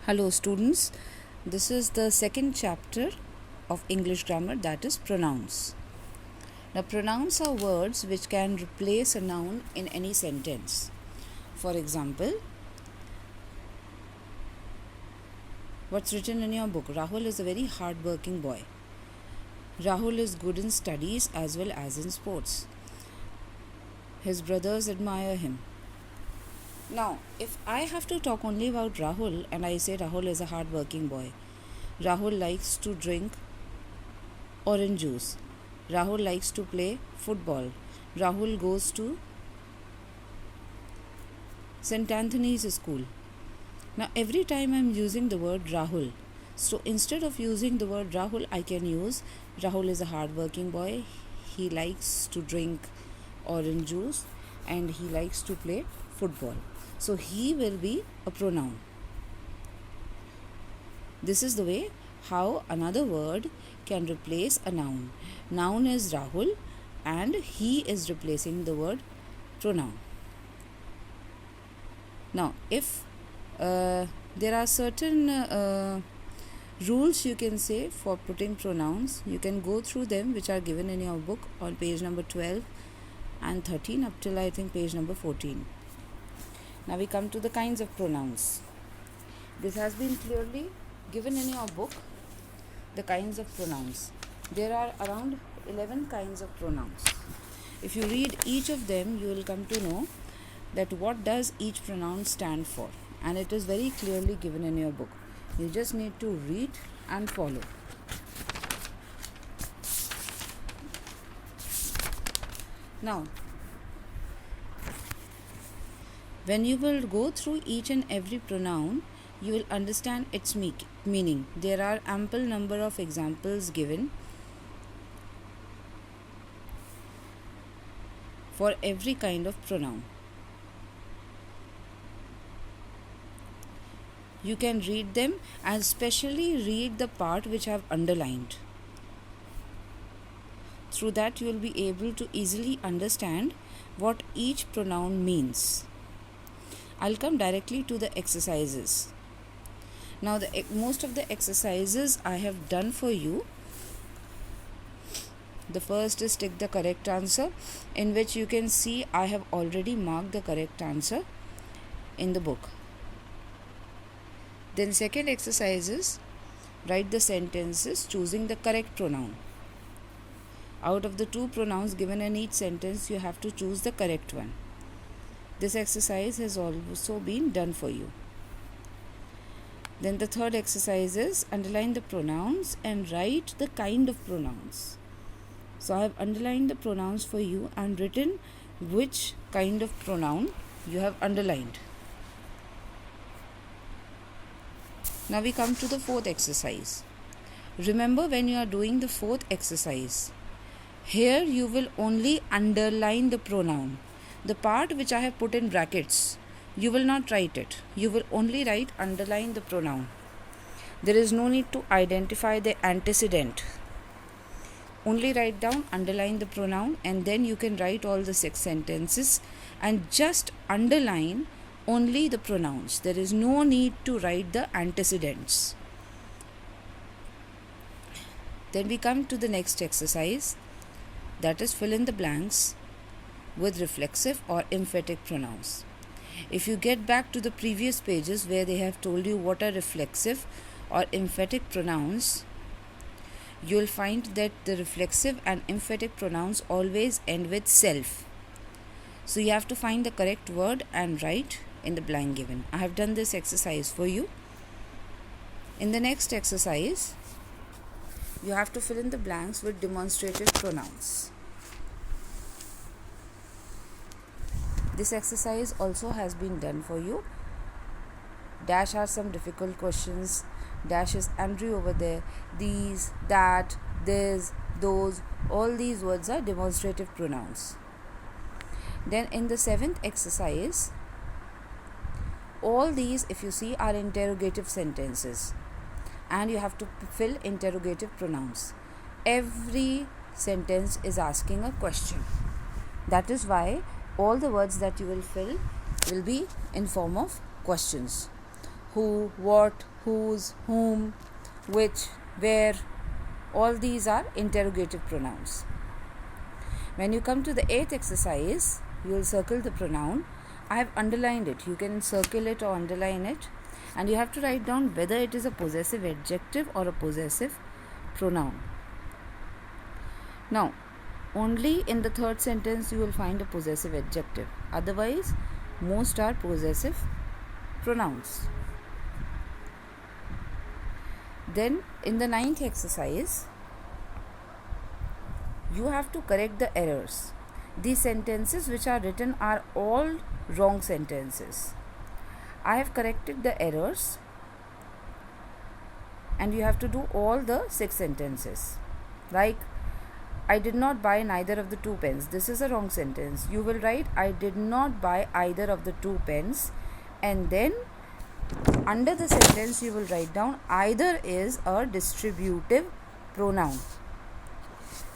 Hello students, this is the second chapter of English grammar, that is pronouns. Now pronouns are words which can replace a noun in any sentence. For example, what's written in your book? Rahul is a very hard-working boy. Rahul is good in studies as well as in sports. His brothers admire him. Now, if I have to talk only about Rahul and I say Rahul is a hard-working boy, Rahul likes to drink orange juice, Rahul likes to play football, Rahul goes to St. Anthony's school. Now, every time I am using the word Rahul, so instead of using the word Rahul, I can use Rahul is a hard-working boy, he likes to drink orange juice and he likes to play football. So he will be a pronoun. This is the way how another word can replace a noun. Noun is Rahul and he is replacing the word pronoun. Now, if there are certain rules you can say for putting pronouns, you can go through them which are given in your book on page number 12 and 13 up till I think page number 14. Now we come to the kinds of pronouns. This has been clearly given in your book, the kinds of pronouns. There are around 11 kinds of pronouns. If you read each of them, you will come to know that what does each pronoun stand for. And it is very clearly given in your book. You just need to read and follow. Now, when you will go through each and every pronoun, you will understand its meaning. There are ample number of examples given for every kind of pronoun. You can read them and especially read the part which I have underlined. Through that you will be able to easily understand what each pronoun means. I'll come directly to the exercises. Now, most of the exercises I have done for you. The first is tick the correct answer, in which you can see I have already marked the correct answer in the book. Then second exercise is write the sentences choosing the correct pronoun. Out of the two pronouns given in each sentence, you have to choose the correct one. This exercise has also been done for you. Then the third exercise is underline the pronouns and write the kind of pronouns. So I have underlined the pronouns for you and written which kind of pronoun you have underlined. Now we come to the fourth exercise. Remember, when you are doing the fourth exercise, here you will only underline the pronoun. The part which I have put in brackets, you will not write it. You will only write underline the pronoun. There is no need to identify the antecedent. Only write down underline the pronoun and then you can write all the 6 sentences and just underline only the pronouns. There is no need to write the antecedents. Then we come to the next exercise, that is fill in the blanks with reflexive or emphatic pronouns. If you get back to the previous pages where they have told you what are reflexive or emphatic pronouns, you will find that the reflexive and emphatic pronouns always end with self. So you have to find the correct word and write in the blank given. I have done this exercise for you. In the next exercise, you have to fill in the blanks with demonstrative pronouns. This exercise also has been done for you. Dash are some difficult questions. Dash is Andrew over there. These, that, this, those, all these words are demonstrative pronouns. Then in the 7th exercise, all these, if you see, are interrogative sentences. And you have to fill interrogative pronouns. Every sentence is asking a question. That is why all the words that you will fill will be in form of questions. who, what, whose, whom, which, where. All these are interrogative pronouns. When you come to the 8th exercise, you will circle the pronoun. I have underlined it. You can circle it or underline it, and you have to write down whether it is a possessive adjective or a possessive pronoun. Now, only in the 3rd sentence you will find a possessive adjective. Otherwise, most are possessive pronouns. Then, in the 9th exercise, you have to correct the errors. These sentences which are written are all wrong sentences. I have corrected the errors, and you have to do all the 6 sentences. Like, I did not buy neither of the 2 pens. This is a wrong sentence. You will write, I did not buy either of the 2 pens, and then under the sentence you will write down either is a distributive pronoun.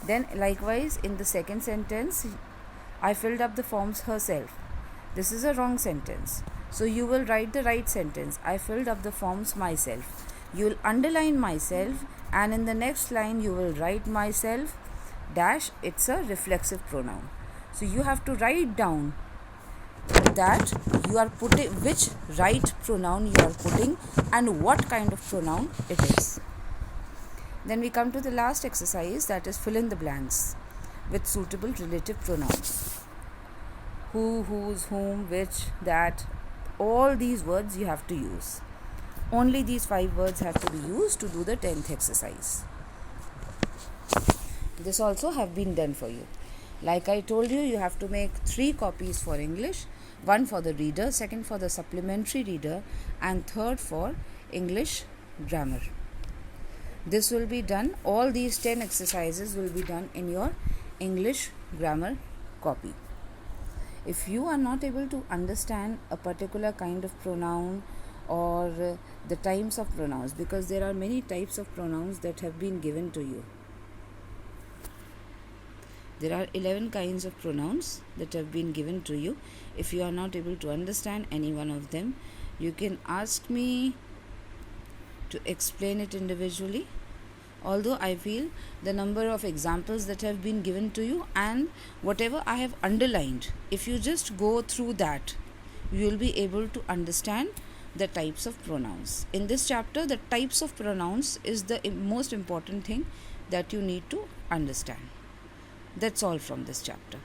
Then likewise in the 2nd sentence, I filled up the forms herself. This is a wrong sentence. So you will write the right sentence. I filled up the forms myself. You will underline myself, and in the next line you will write myself dash. It's a reflexive pronoun. So you have to write down that you are putting, which right pronoun you are putting and what kind of pronoun it is. Then we come to the last exercise, that is fill in the blanks with suitable relative pronouns. Who, whose, whom, which, that, all these words you have to use. Only these 5 words have to be used to do the 10th exercise. This also have been done for you. Like I told you, you have to make 3 copies for English, 1 for the reader, 2nd for the supplementary reader, and 3rd for English grammar. This will be done, all these 10 exercises will be done in your English grammar copy. If you are not able to understand a particular kind of pronoun or the types of pronouns, because there are many types of pronouns that have been given to you. There are 11 kinds of pronouns that have been given to you. If you are not able to understand any one of them, you can ask me to explain it individually. Although I feel the number of examples that have been given to you and whatever I have underlined, if you just go through that, you will be able to understand the types of pronouns. In this chapter, the types of pronouns is the most important thing that you need to understand. That's all from this chapter.